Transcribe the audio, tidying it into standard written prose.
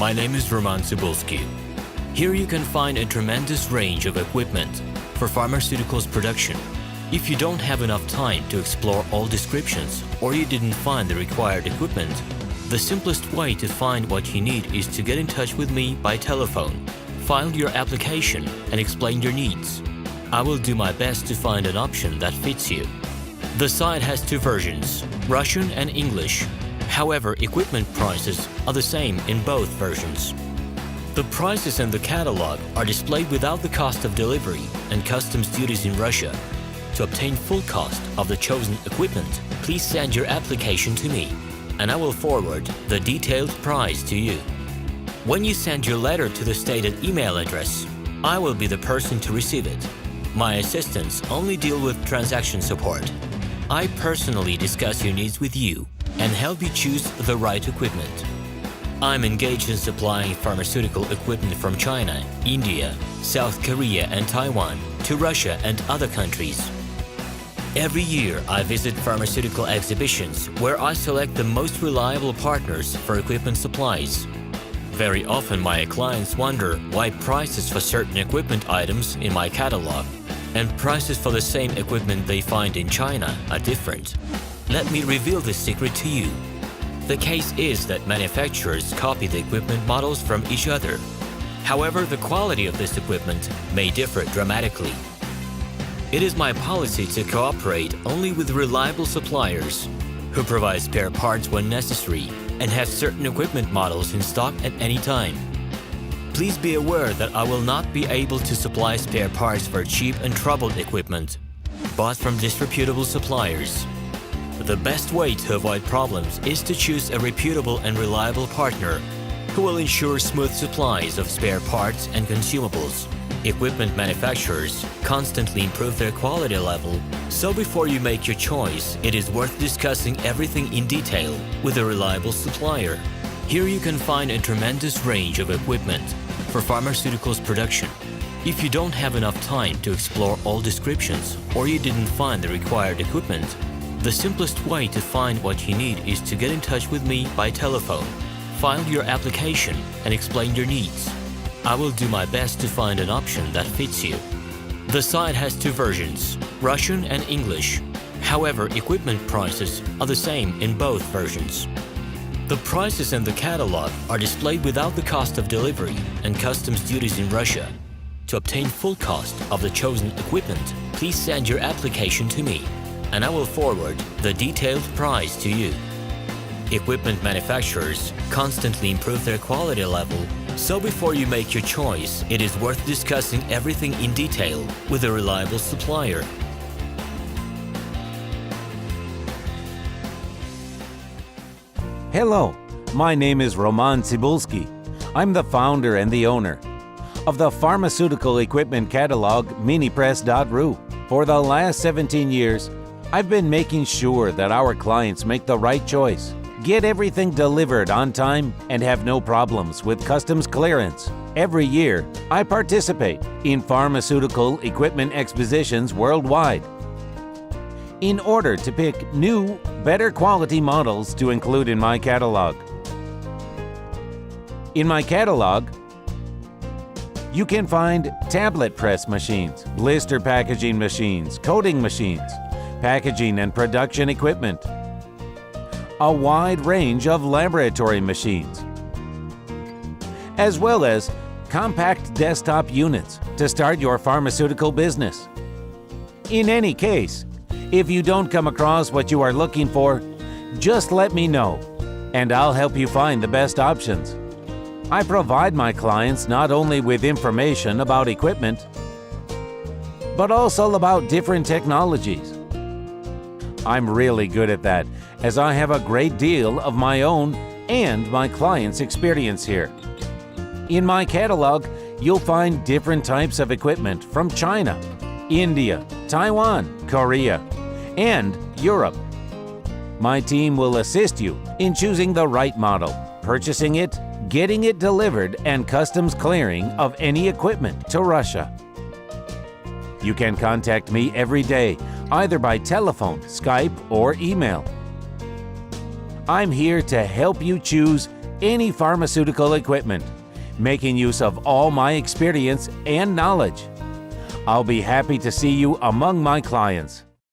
My name is Roman Cybulski. Here you can find a tremendous range of equipment for pharmaceuticals production. If you don't have enough time to explore all descriptions or you didn't find the required equipment, the simplest way to find what you need is to get in touch with me by telephone, file your application, and explain your needs. I will do my best to find an option that fits you. The site has two versions, Russian and English. However, equipment prices are the same in both versions. The prices in the catalog are displayed without the cost of delivery and customs duties in Russia. To obtain full cost of the chosen equipment, please send your application to me, and I will forward the detailed price to you. When you send your letter to the stated email address, I will be the person to receive it. My assistants only deal with transaction support. I personally discuss your needs with you and help you choose the right equipment. I'm engaged in supplying pharmaceutical equipment from China, India, South Korea, and Taiwan to Russia and other countries. Every year, I visit pharmaceutical exhibitions where I select the most reliable partners for equipment supplies. Very often, my clients wonder why prices for certain equipment items in my catalog and prices for the same equipment they find in China are different. Let me reveal this secret to you. The case is that manufacturers copy the equipment models from each other. However, the quality of this equipment may differ dramatically. It is my policy to cooperate only with reliable suppliers who provide spare parts when necessary and have certain equipment models in stock at any time. Please be aware that I will not be able to supply spare parts for cheap and troubled equipment bought from disreputable suppliers. The best way to avoid problems is to choose a reputable and reliable partner who will ensure smooth supplies of spare parts and consumables. Equipment manufacturers constantly improve their quality level, so before you make your choice, it is worth discussing everything in detail with a reliable supplier. Here you can find a tremendous range of equipment for pharmaceuticals production. If you don't have enough time to explore all descriptions or you didn't find the required equipment, the simplest way to find what you need is to get in touch with me by telephone, file your application, and explain your needs. I will do my best to find an option that fits you. The site has two versions, Russian and English. However, equipment prices are the same in both versions. The prices in the catalog are displayed without the cost of delivery and customs duties in Russia. To obtain full cost of the chosen equipment, please send your application to me, and I will forward the detailed price to you. Equipment manufacturers constantly improve their quality level, so before you make your choice, it is worth discussing everything in detail with a reliable supplier. Hello, my name is Roman Cybulski. I'm the founder and the owner of the pharmaceutical equipment catalog minipress.ru. For the last 17 years, I've been making sure that our clients make the right choice, get everything delivered on time, and have no problems with customs clearance. Every year, I participate in pharmaceutical equipment expositions worldwide in order to pick new, better quality models to include in my catalog. In my catalog, you can find tablet press machines, blister packaging machines, coating machines, packaging and production equipment, a wide range of laboratory machines, as well as compact desktop units to start your pharmaceutical business. In any case, if you don't come across what you are looking for, just let me know, and I'll help you find the best options. I provide my clients not only with information about equipment, but also about different technologies. I'm really good at that, as I have a great deal of my own and my clients' experience here. In my catalog, you'll find different types of equipment from China, India, Taiwan, Korea, and Europe. My team will assist you in choosing the right model, purchasing it, getting it delivered, and customs clearing of any equipment to Russia. You can contact me every day, either by telephone, Skype, or email. I'm here to help you choose any pharmaceutical equipment, making use of all my experience and knowledge. I'll be happy to see you among my clients.